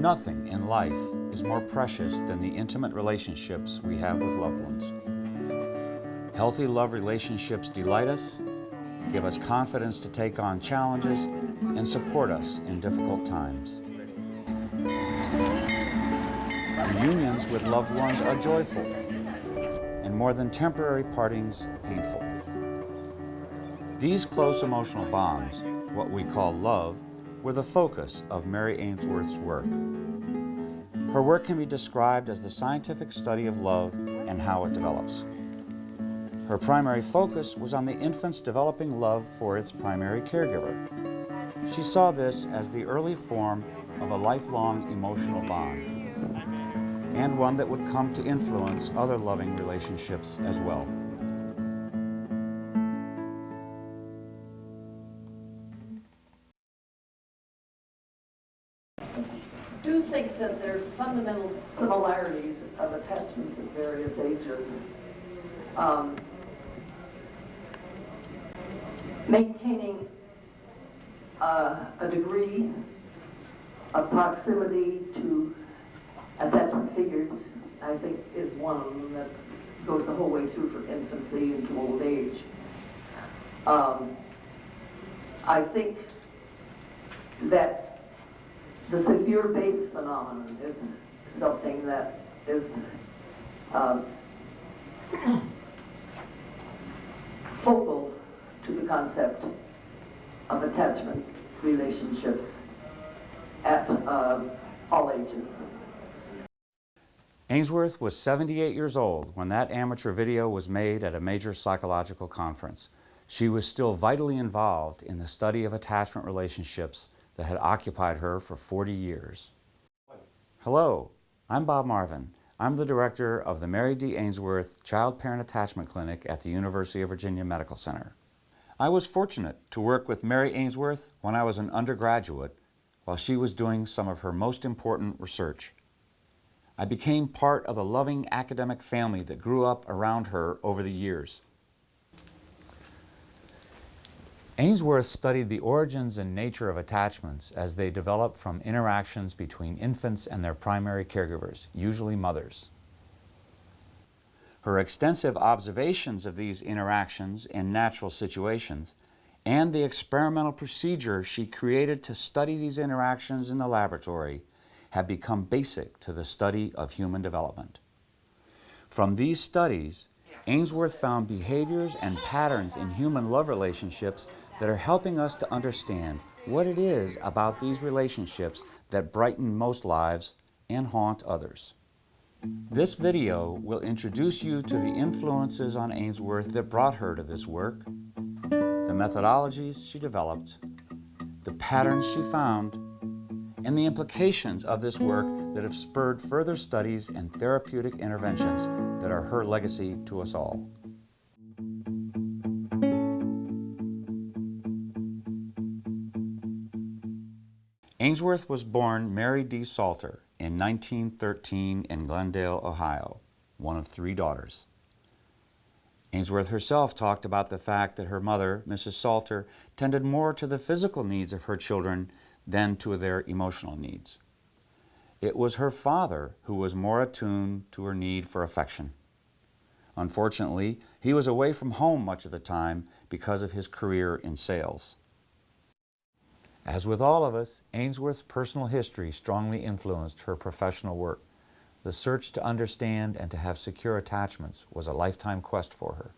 Nothing in life is more precious than the intimate relationships we have with loved ones. Healthy love relationships delight us, give us confidence to take on challenges, and support us in difficult times. Reunions with loved ones are joyful, and more than temporary partings, painful. These close emotional bonds, what we call love, were the focus of Mary Ainsworth's work. Her work can be described as the scientific study of love and how it develops. Her primary focus was on the infant's developing love for its primary caregiver. She saw this as the early form of a lifelong emotional bond, and one that would come to influence other loving relationships as well. I do think that there are fundamental similarities of attachments at various ages. Maintaining a degree of proximity to attachment figures, I think, is one that goes the whole way through from infancy into old age. I think that the severe base phenomenon is something that is focal to the concept of attachment relationships at all ages. Ainsworth was 78 years old when that amateur video was made at a major psychological conference. She was still vitally involved in the study of attachment relationships that had occupied her for 40 years. Hello, I'm Bob Marvin. I'm the director of the Mary D. Ainsworth Child Parent Attachment Clinic at the University of Virginia Medical Center. I was fortunate to work with Mary Ainsworth when I was an undergraduate while she was doing some of her most important research. I became part of the loving academic family that grew up around her over the years. Ainsworth studied the origins and nature of attachments as they develop from interactions between infants and their primary caregivers, usually mothers. Her extensive observations of these interactions in natural situations and the experimental procedure she created to study these interactions in the laboratory have become basic to the study of human development. From these studies, Ainsworth found behaviors and patterns in human love relationships that are helping us to understand what it is about these relationships that brighten most lives and haunt others. This video will introduce you to the influences on Ainsworth that brought her to this work, the methodologies she developed, the patterns she found, and the implications of this work that have spurred further studies and therapeutic interventions that are her legacy to us all. Ainsworth was born Mary D. Salter in 1913 in Glendale, Ohio, one of 3 daughters. Ainsworth herself talked about the fact that her mother, Mrs. Salter, tended more to the physical needs of her children than to their emotional needs. It was her father who was more attuned to her need for affection. Unfortunately, he was away from home much of the time because of his career in sales. As with all of us, Ainsworth's personal history strongly influenced her professional work. The search to understand and to have secure attachments was a lifetime quest for her.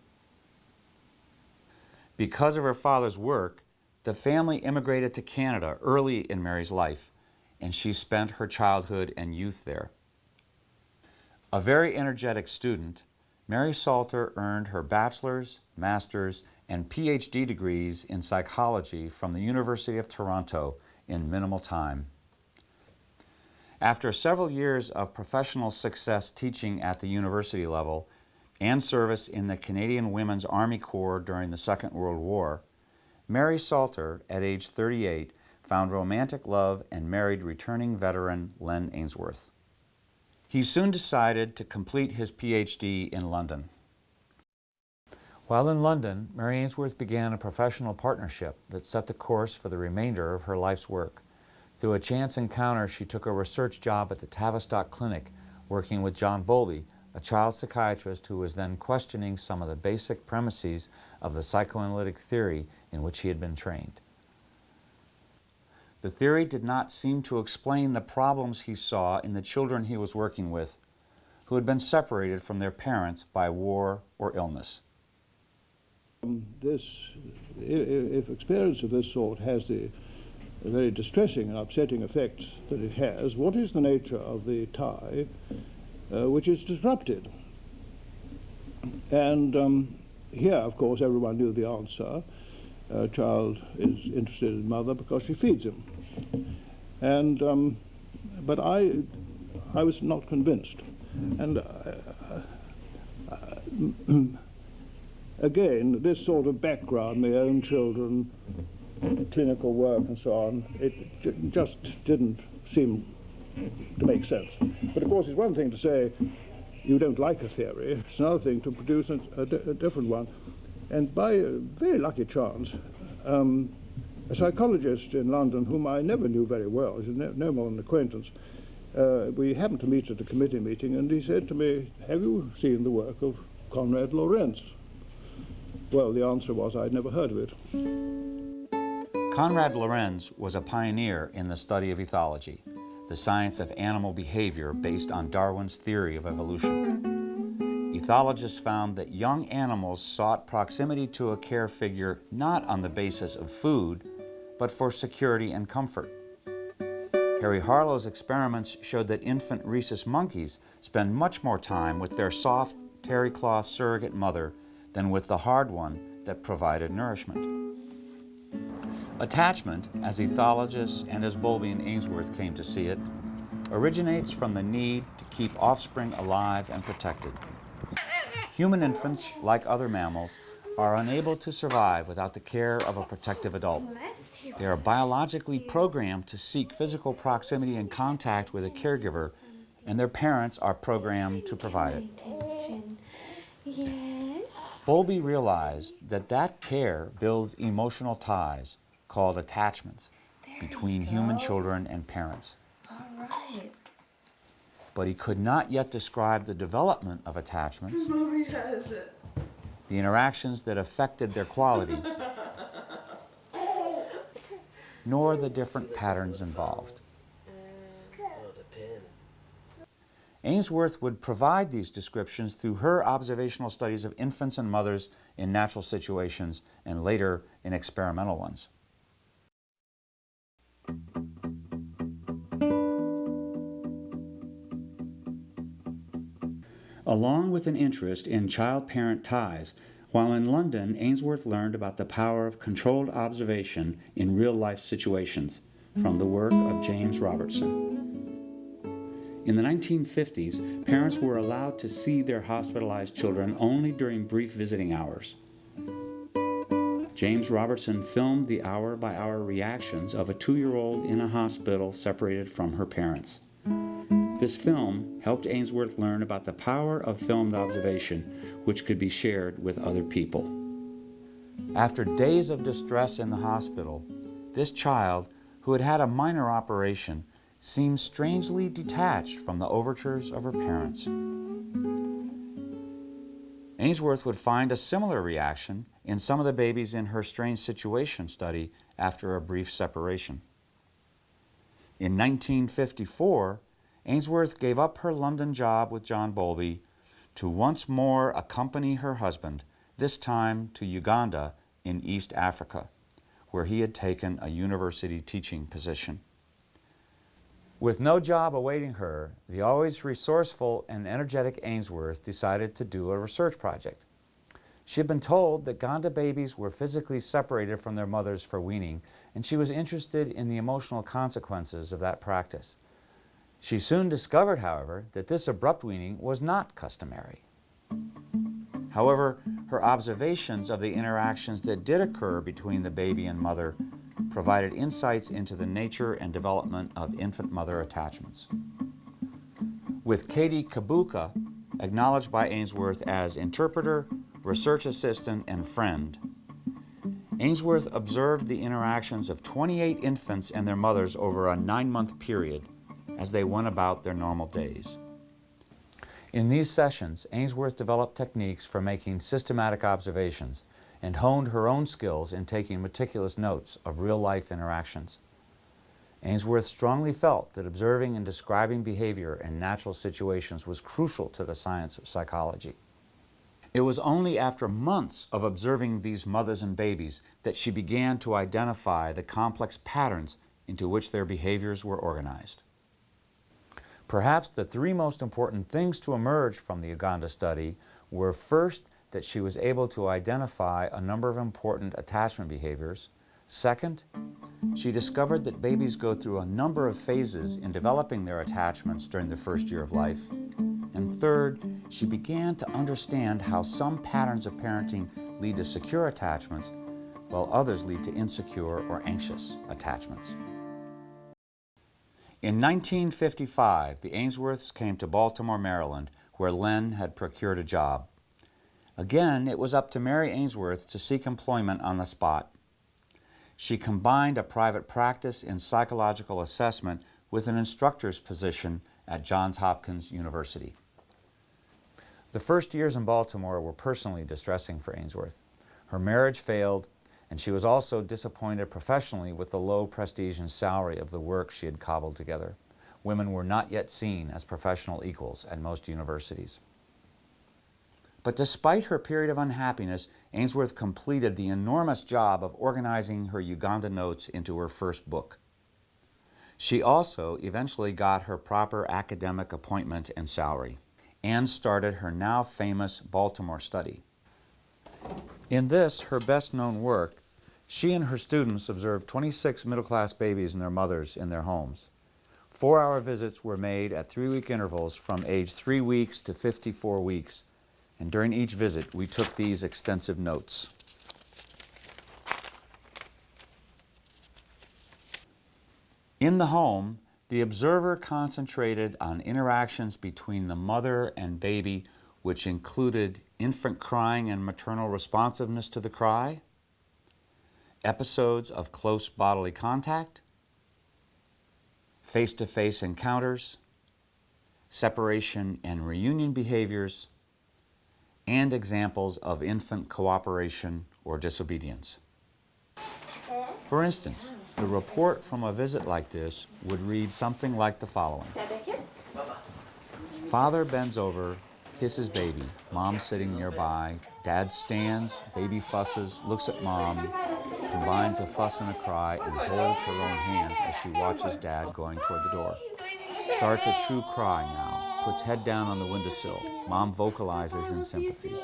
Because of her father's work, the family immigrated to Canada early in Mary's life, and she spent her childhood and youth there. A very energetic student, Mary Salter earned her bachelor's, master's, and PhD degrees in psychology from the University of Toronto in minimal time. After several years of professional success teaching at the university level and service in the Canadian Women's Army Corps during the Second World War, Mary Salter, at age 38, found romantic love and married returning veteran Len Ainsworth. He soon decided to complete his PhD in London. While in London, Mary Ainsworth began a professional partnership that set the course for the remainder of her life's work. Through a chance encounter, she took a research job at the Tavistock Clinic, working with John Bowlby, a child psychiatrist who was then questioning some of the basic premises of the psychoanalytic theory in which he had been trained. The theory did not seem to explain the problems he saw in the children he was working with, who had been separated from their parents by war or illness. If experience of this sort has the very distressing and upsetting effects that it has, what is the nature of the tie which is disrupted? And here, of course, everyone knew the answer. A child is interested in mother because she feeds him. And but I was not convinced. And again, this sort of background, my own children, clinical work and so on, it just didn't seem to make sense. But of course, it's one thing to say you don't like a theory, it's another thing to produce a different one. And by a very lucky chance, a psychologist in London, whom I never knew very well, he's no more than an acquaintance, we happened to meet at a committee meeting, and he said to me, "Have you seen the work of Konrad Lorenz?" Well, the answer was I'd never heard of it. Konrad Lorenz was a pioneer in the study of ethology, the science of animal behavior based on Darwin's theory of evolution. Ethologists found that young animals sought proximity to a care figure not on the basis of food, but for security and comfort. Harry Harlow's experiments showed that infant rhesus monkeys spend much more time with their soft, terry-cloth surrogate mother than with the hard one that provided nourishment. Attachment, as ethologists and as Bowlby and Ainsworth came to see it, originates from the need to keep offspring alive and protected. Human infants, like other mammals, are unable to survive without the care of a protective adult. They are biologically programmed to seek physical proximity and contact with a caregiver, and their parents are programmed to provide it. Yes. Bowlby realized that that care builds emotional ties, called attachments, between human children and parents. All right. But he could not yet describe the development of attachments, Mommy has it. the interactions that affected their quality, nor the different patterns involved. Ainsworth would provide these descriptions through her observational studies of infants and mothers in natural situations and later in experimental ones. Along with an interest in child-parent ties, while in London, Ainsworth learned about the power of controlled observation in real-life situations from the work of James Robertson. In the 1950s, parents were allowed to see their hospitalized children only during brief visiting hours. James Robertson filmed the hour-by-hour reactions of a 2-year-old in a hospital separated from her parents. This film helped Ainsworth learn about the power of filmed observation, which could be shared with other people. After days of distress in the hospital, this child, who had had a minor operation, seemed strangely detached from the overtures of her parents. Ainsworth would find a similar reaction in some of the babies in her strange situation study after a brief separation. In 1954, Ainsworth gave up her London job with John Bowlby to once more accompany her husband, this time to Uganda in East Africa, where he had taken a university teaching position. With no job awaiting her, the always resourceful and energetic Ainsworth decided to do a research project. She had been told that Ganda babies were physically separated from their mothers for weaning, and she was interested in the emotional consequences of that practice. She soon discovered, however, that this abrupt weaning was not customary. However, her observations of the interactions that did occur between the baby and mother provided insights into the nature and development of infant-mother attachments. With Katie Kabuka, acknowledged by Ainsworth as interpreter, research assistant, and friend, Ainsworth observed the interactions of 28 infants and their mothers over a 9-month period as they went about their normal days. In these sessions, Ainsworth developed techniques for making systematic observations and honed her own skills in taking meticulous notes of real-life interactions. Ainsworth strongly felt that observing and describing behavior in natural situations was crucial to the science of psychology. It was only after months of observing these mothers and babies that she began to identify the complex patterns into which their behaviors were organized. Perhaps the 3 most important things to emerge from the Uganda study were, first, that she was able to identify a number of important attachment behaviors. Second, she discovered that babies go through a number of phases in developing their attachments during the first year of life. And third, she began to understand how some patterns of parenting lead to secure attachments, while others lead to insecure or anxious attachments. In 1955, the Ainsworths came to Baltimore, Maryland, where Len had procured a job. Again, it was up to Mary Ainsworth to seek employment on the spot. She combined a private practice in psychological assessment with an instructor's position at Johns Hopkins University. The first years in Baltimore were personally distressing for Ainsworth. Her marriage failed, and she was also disappointed professionally with the low prestige and salary of the work she had cobbled together. Women were not yet seen as professional equals at most universities. But despite her period of unhappiness, Ainsworth completed the enormous job of organizing her Uganda notes into her first book. She also eventually got her proper academic appointment and salary, and started her now famous Baltimore study. In this, her best-known work, she and her students observed 26 middle-class babies and their mothers in their homes. 4-hour visits were made at 3-week intervals from age 3 weeks to 54 weeks, and during each visit, we took these extensive notes. In the home, the observer concentrated on interactions between the mother and baby, which included infant crying and maternal responsiveness to the cry, episodes of close bodily contact, face-to-face encounters, separation and reunion behaviors, and examples of infant cooperation or disobedience. For instance, the report from a visit like this would read something like the following. Father bends over, kisses baby, mom sitting nearby, dad stands, baby fusses, looks at mom, combines a fuss and a cry, and holds her own hands as she watches dad going toward the door. Starts a true cry now, puts head down on the windowsill. Mom vocalizes in sympathy.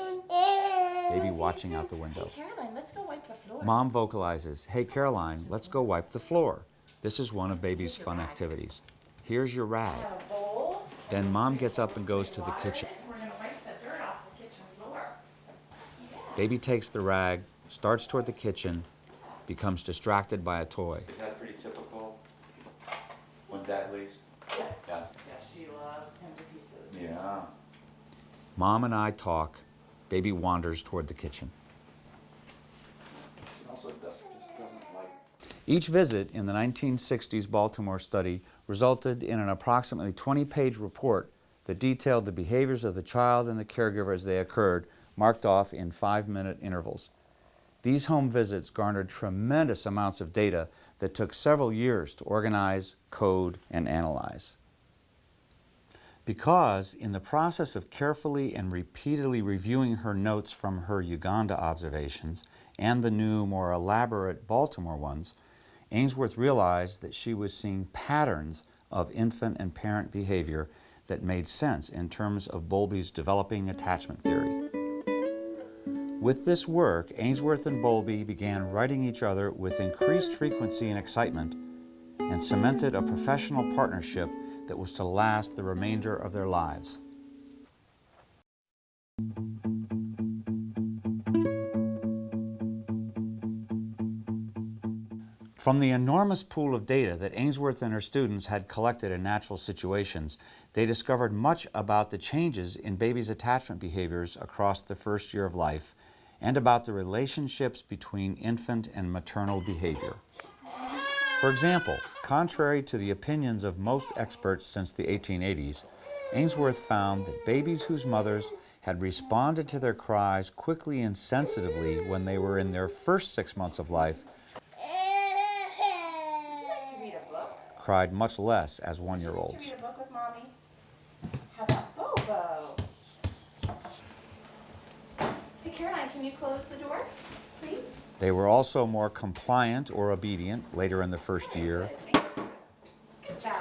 Baby watching out the window. Caroline, let's go wipe the floor. Mom vocalizes, "Hey Caroline, let's go wipe the floor." This is one of baby's fun activities. "Here's your rag." Then mom gets up and goes to the kitchen. We're going to wipe the dirt off the kitchen floor. Baby takes the rag, starts toward the kitchen, becomes distracted by a toy. Is that pretty typical when dad leaves? Yeah. Yeah. Yeah, she loves him to pieces. Yeah. Mom and I talk. Baby wanders toward the kitchen. She also just doesn't like. Each visit in the 1960s Baltimore study resulted in an approximately 20-page report that detailed the behaviors of the child and the caregiver as they occurred, marked off in 5-minute intervals. These home visits garnered tremendous amounts of data that took several years to organize, code, and analyze. Because in the process of carefully and repeatedly reviewing her notes from her Uganda observations and the new, more elaborate Baltimore ones, Ainsworth realized that she was seeing patterns of infant and parent behavior that made sense in terms of Bowlby's developing attachment theory. With this work, Ainsworth and Bowlby began writing each other with increased frequency and excitement, and cemented a professional partnership that was to last the remainder of their lives. From the enormous pool of data that Ainsworth and her students had collected in natural situations, they discovered much about the changes in babies' attachment behaviors across the first year of life and about the relationships between infant and maternal behavior. For example, contrary to the opinions of most experts since the 1880s, Ainsworth found that babies whose mothers had responded to their cries quickly and sensitively when they were in their first 6 months of life Read a book. cried much less as one-year-olds. Read a book with mommy. How about Bobo? Hey, Caroline, can you close the door, please? They were also more compliant or obedient later in the first year, Good job.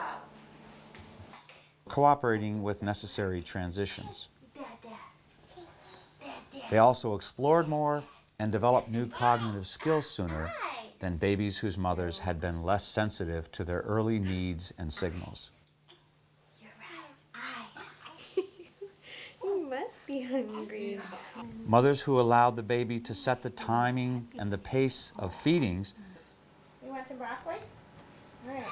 cooperating with necessary transitions. They also explored more and developed new cognitive skills sooner than babies whose mothers had been less sensitive to their early needs and signals. You must be hungry. Mothers who allowed the baby to set the timing and the pace of feedings You want some broccoli? All right.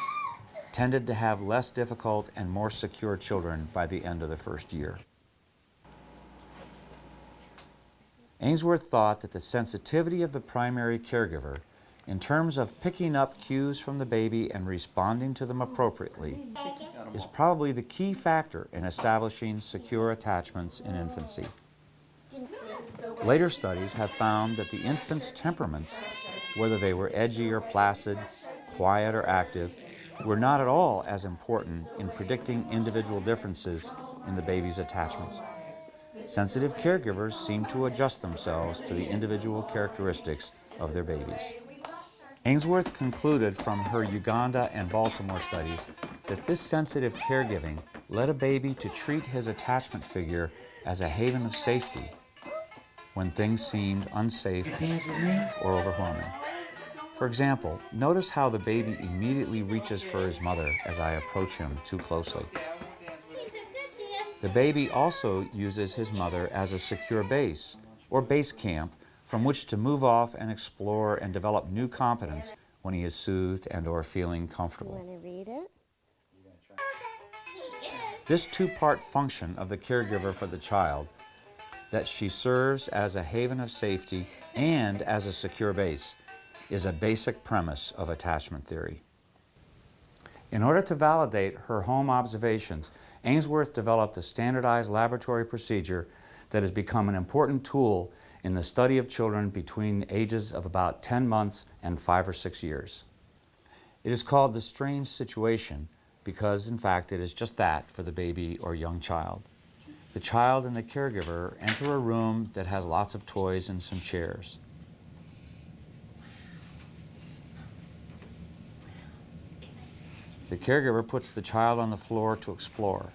tended to have less difficult and more secure children by the end of the first year. Ainsworth thought that the sensitivity of the primary caregiver in terms of picking up cues from the baby and responding to them appropriately is probably the key factor in establishing secure attachments in infancy. Later studies have found that the infant's temperaments, whether they were edgy or placid, quiet or active, were not at all as important in predicting individual differences in the baby's attachments. Sensitive caregivers seem to adjust themselves to the individual characteristics of their babies. Ainsworth concluded from her Uganda and Baltimore studies that this sensitive caregiving led a baby to treat his attachment figure as a haven of safety when things seemed unsafe or overwhelming. For example, notice how the baby immediately reaches for his mother as I approach him too closely. The baby also uses his mother as a secure base or base camp from which to move off and explore and develop new competence when he is soothed and or feeling comfortable. Want to read it? This two-part function of the caregiver for the child, that she serves as a haven of safety and as a secure base, is a basic premise of attachment theory. In order to validate her home observations, Ainsworth developed a standardized laboratory procedure that has become an important tool in the study of children between the ages of about 10 months and 5 or 6 years. It is called the strange situation because, in fact, it is just that for the baby or young child. The child and the caregiver enter a room that has lots of toys and some chairs. The caregiver puts the child on the floor to explore.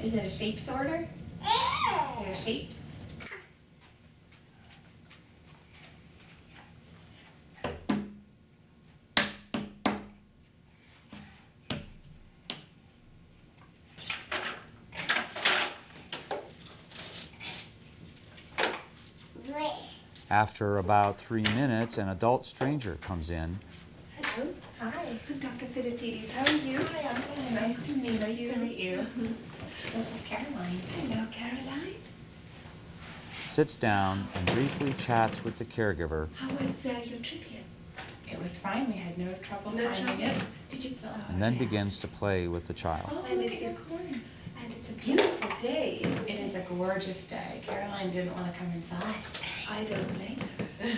Is it a shape sorter? There are shapes. After about 3 minutes, an adult stranger comes in. Hello. Hi. I'm Dr. Philippides. How are you? Hi, I'm fine. Nice to meet you. Nice to meet you. This is Caroline. Hello, Caroline. Sits down and briefly chats with the caregiver How was your trip here? It was fine. We had no trouble No finding trouble? it. Did you? and then begins to play with the child. Oh, And look it's at your a- corn. And it's a beautiful day. It is a gorgeous day. Caroline didn't want to come inside. I don't blame her.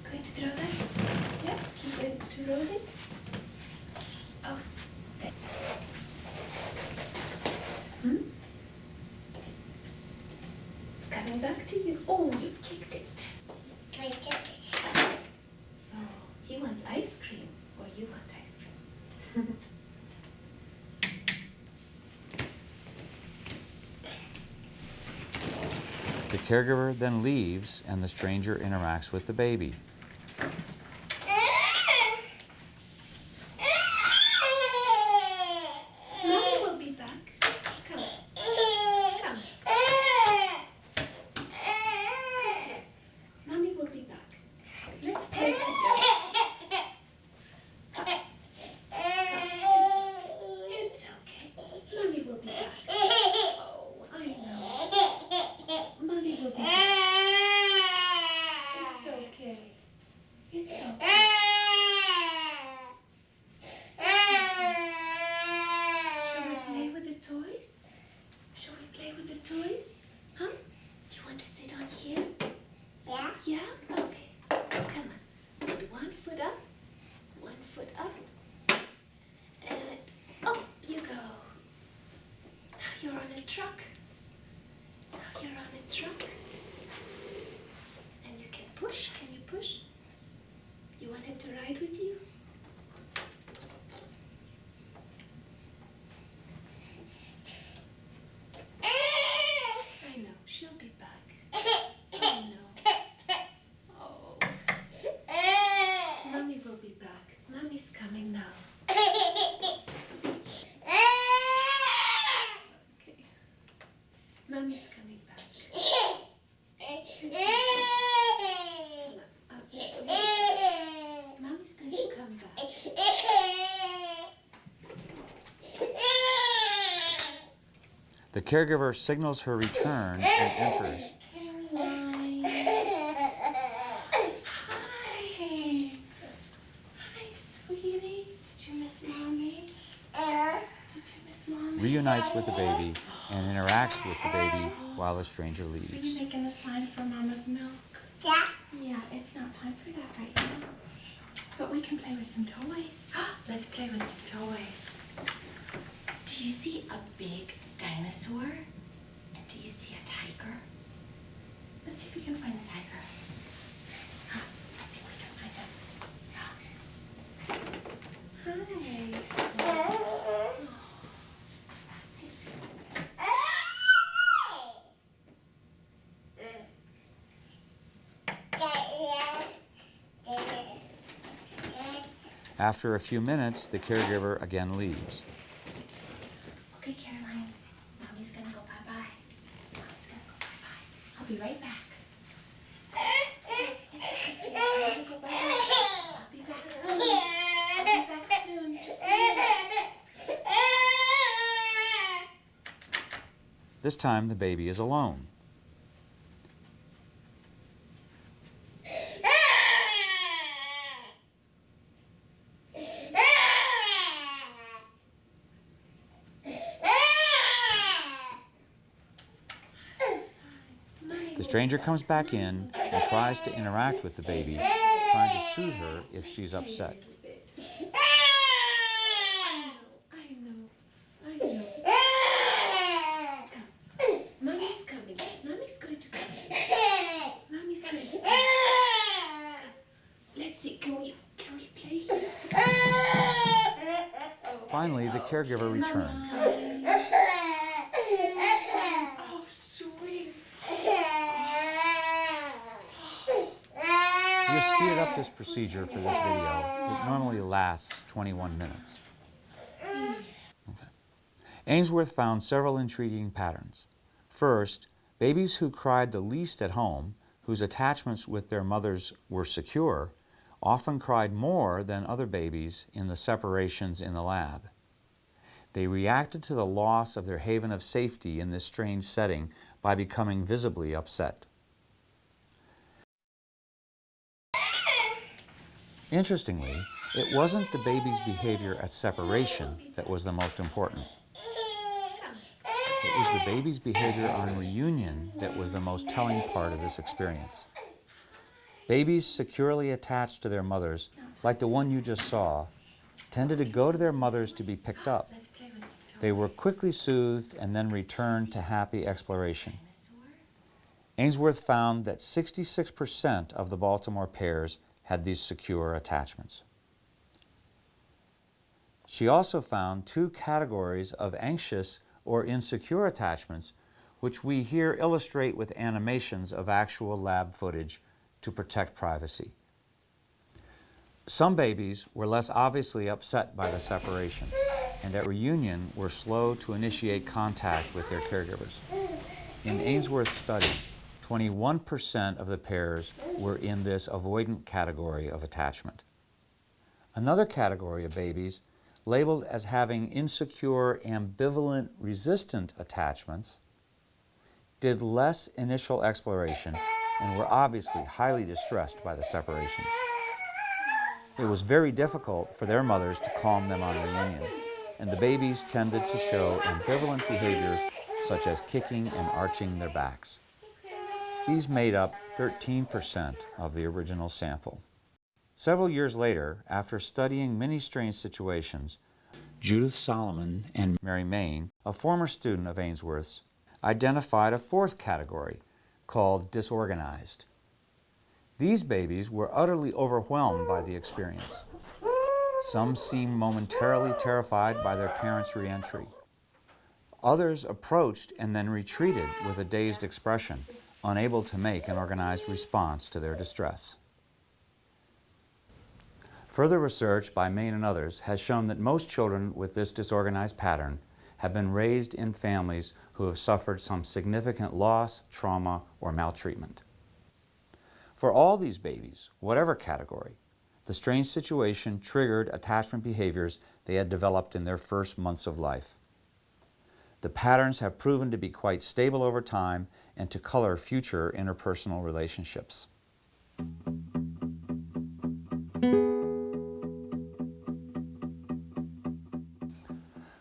Going to throw that? Yes, keep it to roll it. Oh, there. It's coming back to you. Oh, you kicked it. Oh, he wants ice cream, or you want ice cream. The caregiver then leaves and the stranger interacts with the baby. Mommy will be back. Come. Come. Mommy will be back. Let's play together. Come. It's okay. Mommy will be back. Oh, I know. Mommy will be back. It's okay. It's okay. Shall we play with the toys? Shall we play with the toys? Huh? Do you want to sit on here? Yeah. Yeah? Okay. Come on. Put one foot up. One foot up. And up you go. Now you're on a truck. Now you're on a truck. And you can push. Can you push? You want him to ride with you? I know. She'll be back. Oh no. Oh. Mommy will be back. Mommy's coming now. Okay. Mommy's coming back. Mommy's going to come back. The caregiver signals her return and enters. Caroline. Hi. Hi, sweetie. Did you miss Mommy? Did you miss Mommy? Reunites with the baby and interacts with the baby while the stranger Are you leaves. making a sign for Mama's milk? Yeah. Yeah, it's not time for that right now. But we can play with some toys. Let's play with some toys. Do you see a big dinosaur? And do you see a tiger? Let's see if we can find the tiger. I think we can find him. Hi. Hey, sweetie. After a few minutes, the caregiver again leaves. Okay, Caroline. Mommy's gonna go bye-bye. Mommy's gonna go bye-bye. I'll be right back. It's okay, sweetie. I'm gonna go bye-bye. I'll be back soon. I'll be back soon. Just a minute. This time, the baby is alone. The stranger comes back in and tries to interact with the baby, trying to soothe her if she's upset. I know. Come. Mommy's coming. Mommy's going to come. Mommy's going to come. Come. Let's see. Can we play here? Finally, the caregiver returns. Oh, sweet. We have speeded up this procedure for this video. It normally lasts 21 minutes. Okay. Ainsworth found several intriguing patterns. First, babies who cried the least at home, whose attachments with their mothers were secure, often cried more than other babies in the separations in the lab. They reacted to the loss of their haven of safety in this strange setting by becoming visibly upset. Interestingly, it wasn't the baby's behavior at separation that was the most important. It was the baby's behavior on reunion that was the most telling part of this experience. Babies securely attached to their mothers, like the one you just saw, tended to go to their mothers to be picked up. They were quickly soothed and then returned to happy exploration. Ainsworth found that 66% of the Baltimore pairs had these secure attachments. She also found two categories of anxious or insecure attachments which we here illustrate with animations of actual lab footage to protect privacy. Some babies were less obviously upset by the separation, and at reunion were slow to initiate contact with their caregivers. In Ainsworth's study, 21% of the pairs were in this avoidant category of attachment. Another category of babies, labeled as having insecure, ambivalent, resistant attachments, did less initial exploration and were obviously highly distressed by the separations. It was very difficult for their mothers to calm them on reunion, and the babies tended to show ambivalent behaviors such as kicking and arching their backs. These made up 13% of the original sample. Several years later, after studying many strange situations, Judith Solomon and Mary Main, a former student of Ainsworth's, identified a fourth category called disorganized. These babies were utterly overwhelmed by the experience. Some seemed momentarily terrified by their parents' re-entry. Others approached and then retreated with a dazed expression, unable to make an organized response to their distress. Further research by Main and others has shown that most children with this disorganized pattern have been raised in families who have suffered some significant loss, trauma, or maltreatment. For all these babies, whatever category, the strange situation triggered attachment behaviors they had developed in their first months of life. The patterns have proven to be quite stable over time and to color future interpersonal relationships.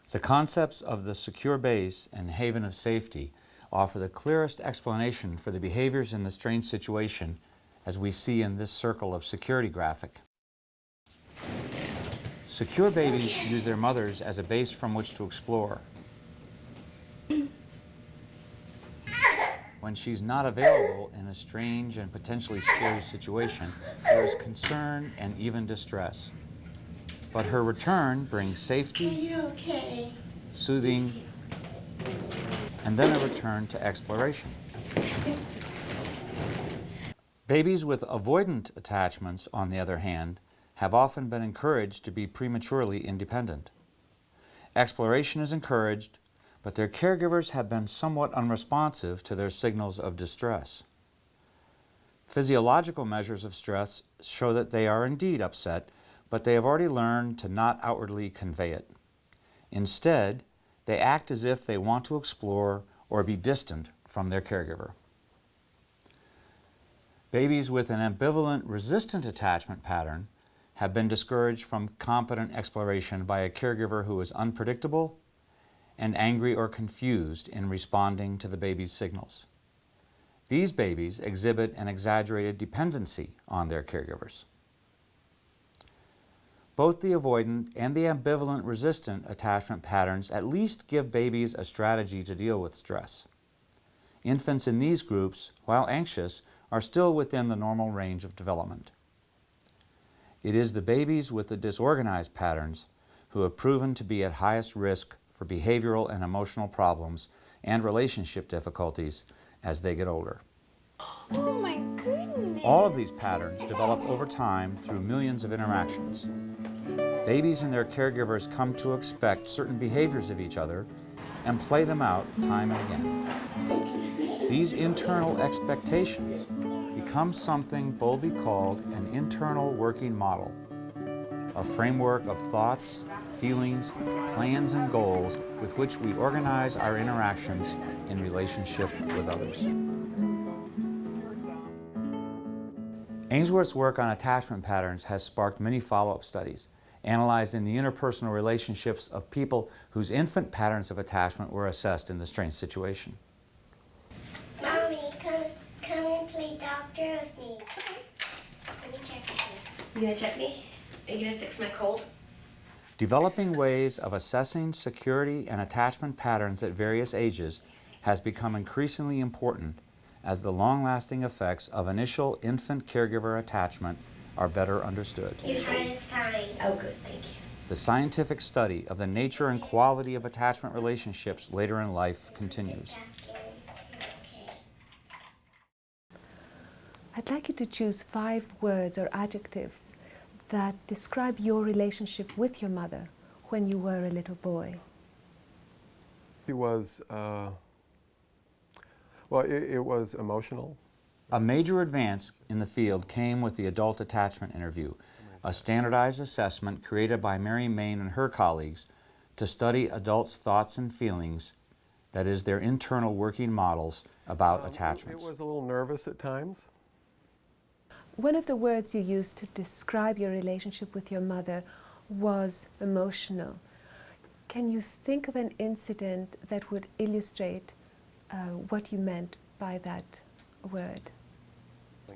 The concepts of the secure base and haven of safety offer the clearest explanation for the behaviors in the strange situation as we see in this circle of security graphic. Secure babies use their mothers as a base from which to explore. When she's not available in a strange and potentially scary situation, there is concern and even distress. But her return brings safety, soothing, and then a return to exploration. Babies with avoidant attachments, on the other hand, have often been encouraged to be prematurely independent. Exploration is encouraged, but their caregivers have been somewhat unresponsive to their signals of distress. Physiological measures of stress show that they are indeed upset, but they have already learned to not outwardly convey it. Instead, they act as if they want to explore or be distant from their caregiver. Babies with an ambivalent, resistant attachment pattern have been discouraged from competent exploration by a caregiver who is unpredictable and angry or confused in responding to the baby's signals. These babies exhibit an exaggerated dependency on their caregivers. Both the avoidant and the ambivalent resistant attachment patterns at least give babies a strategy to deal with stress. Infants in these groups, while anxious, are still within the normal range of development. It is the babies with the disorganized patterns who have proven to be at highest risk for behavioral and emotional problems and relationship difficulties as they get older. Oh my goodness. All of these patterns develop over time through millions of interactions. Babies and their caregivers come to expect certain behaviors of each other and play them out time and again. These internal expectations become something boldly called an internal working model, a framework of thoughts, feelings, plans, and goals with which we organize our interactions in relationship with others. Ainsworth's work on attachment patterns has sparked many follow-up studies, analyzing the interpersonal relationships of people whose infant patterns of attachment were assessed in the strange situation. Mommy, come and play doctor with me. Let me check you. You gonna check me? Are you gonna fix my cold? Developing ways of assessing security and attachment patterns at various ages has become increasingly important as the long-lasting effects of initial infant caregiver attachment are better understood. Your friend is fine. Oh, good, thank you. The scientific study of the nature and quality of attachment relationships later in life continues. I'd like you to choose 5 words or adjectives that describe your relationship with your mother when you were a little boy. She was, well, it was emotional. A major advance in the field came with the Adult Attachment Interview, a standardized assessment created by Mary Main and her colleagues to study adults' thoughts and feelings, that is, their internal working models about attachments. It was a little nervous at times. One of the words you used to describe your relationship with your mother was emotional. Can you think of an incident that would illustrate what you meant by that word?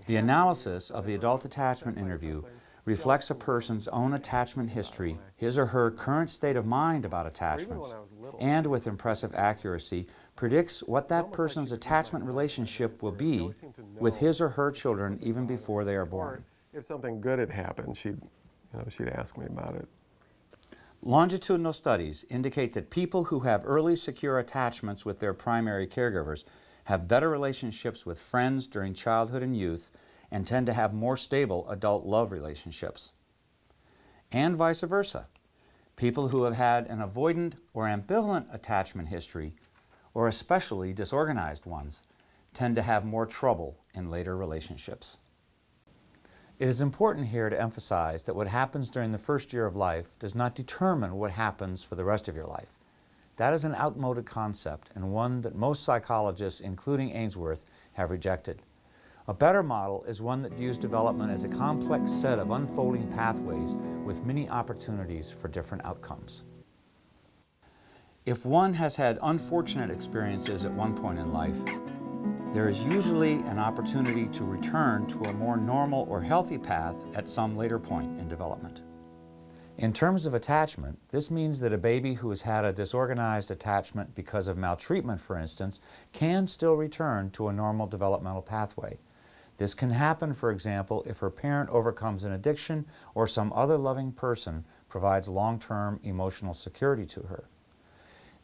The analysis of the Adult Attachment Interview reflects a person's own attachment history, his or her current state of mind about attachments, and with impressive accuracy predicts what that person's attachment relationship will be with his or her children even before they are born. If something good had happened, she'd ask me about it. Longitudinal studies indicate that people who have early secure attachments with their primary caregivers have better relationships with friends during childhood and youth and tend to have more stable adult love relationships. And vice versa. People who have had an avoidant or ambivalent attachment history, or especially disorganized ones, tend to have more trouble in later relationships. It is important here to emphasize that what happens during the first year of life does not determine what happens for the rest of your life. That is an outmoded concept and one that most psychologists, including Ainsworth, have rejected. A better model is one that views development as a complex set of unfolding pathways with many opportunities for different outcomes. If one has had unfortunate experiences at one point in life, there is usually an opportunity to return to a more normal or healthy path at some later point in development. In terms of attachment, this means that a baby who has had a disorganized attachment because of maltreatment, for instance, can still return to a normal developmental pathway. This can happen, for example, if her parent overcomes an addiction or some other loving person provides long-term emotional security to her.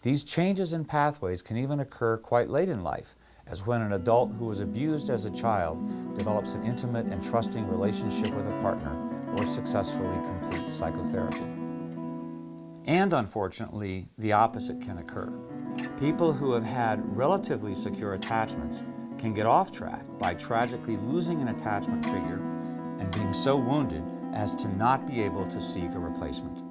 These changes in pathways can even occur quite late in life, as when an adult who was abused as a child develops an intimate and trusting relationship with a partner or successfully completes psychotherapy. And unfortunately, the opposite can occur. People who have had relatively secure attachments can get off track by tragically losing an attachment figure and being so wounded as to not be able to seek a replacement.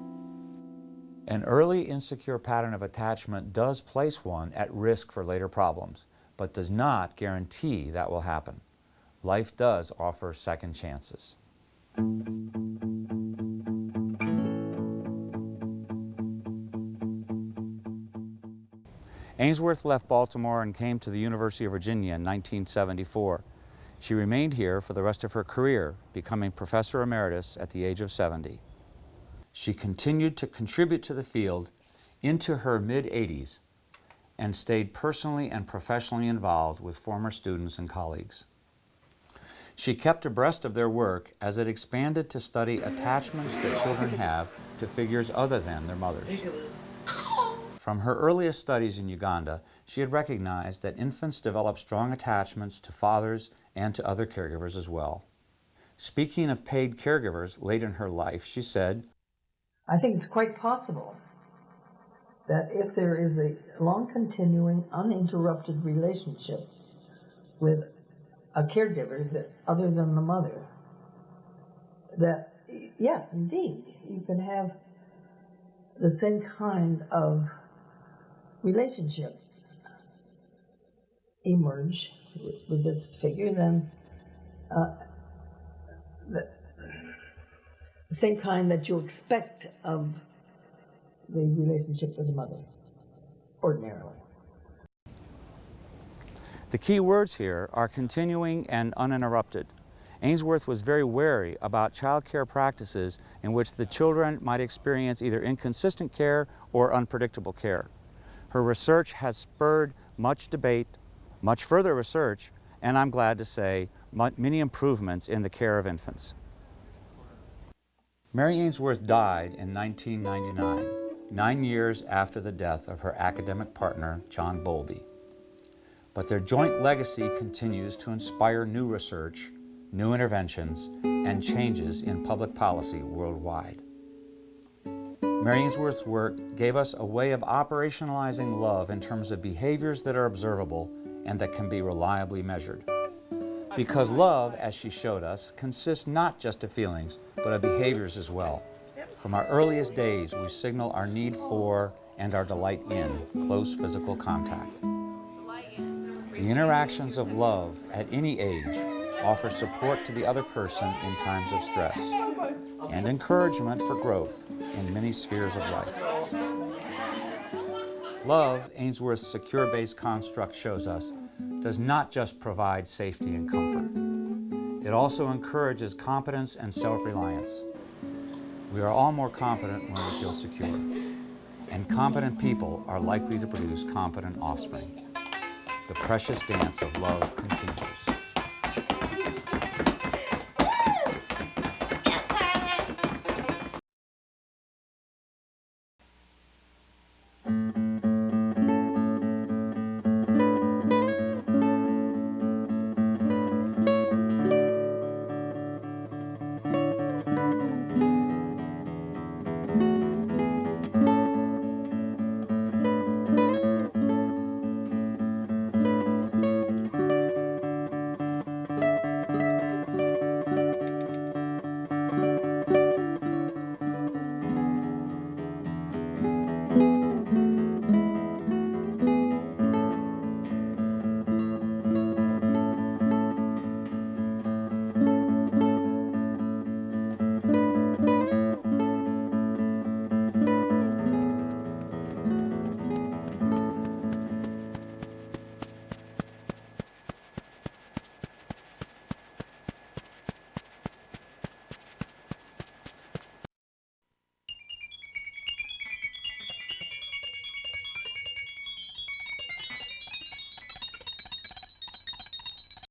An early insecure pattern of attachment does place one at risk for later problems, but does not guarantee that will happen. Life does offer second chances. Ainsworth left Baltimore and came to the University of Virginia in 1974. She remained here for the rest of her career, becoming Professor Emeritus at the age of 70. She continued to contribute to the field into her mid-80s and stayed personally and professionally involved with former students and colleagues. She kept abreast of their work as it expanded to study attachments that children have to figures other than their mothers. From her earliest studies in Uganda, she had recognized that infants develop strong attachments to fathers and to other caregivers as well. Speaking of paid caregivers late in her life, she said, I think it's quite possible that if there is a long continuing, uninterrupted relationship with a caregiver that other than the mother, that yes, indeed, you can have the same kind of relationship emerge with this figure, then the same kind that you expect of the relationship with the mother, ordinarily. the key words here are continuing and uninterrupted. Ainsworth was very wary about child care practices in which the children might experience either inconsistent care or unpredictable care. Her research has spurred much debate, much further research, and I'm glad to say, many improvements in the care of infants. Mary Ainsworth died in 1999, 9 years after the death of her academic partner, John Bowlby. But their joint legacy continues to inspire new research new interventions, and changes in public policy worldwide. Mary Ainsworth's work gave us a way of operationalizing love in terms of behaviors that are observable and that can be reliably measured. Because love, as she showed us, consists not just of feelings, but of behaviors as well. From our earliest days, we signal our need for and our delight in close physical contact. The interactions of love at any age offer support to the other person in times of stress and encouragement for growth in many spheres of life. Love, Ainsworth's secure-based construct shows us, does not just provide safety and comfort. It also encourages competence and self-reliance. We are all more competent when we feel secure, and competent people are likely to produce competent offspring. The precious dance of love continues.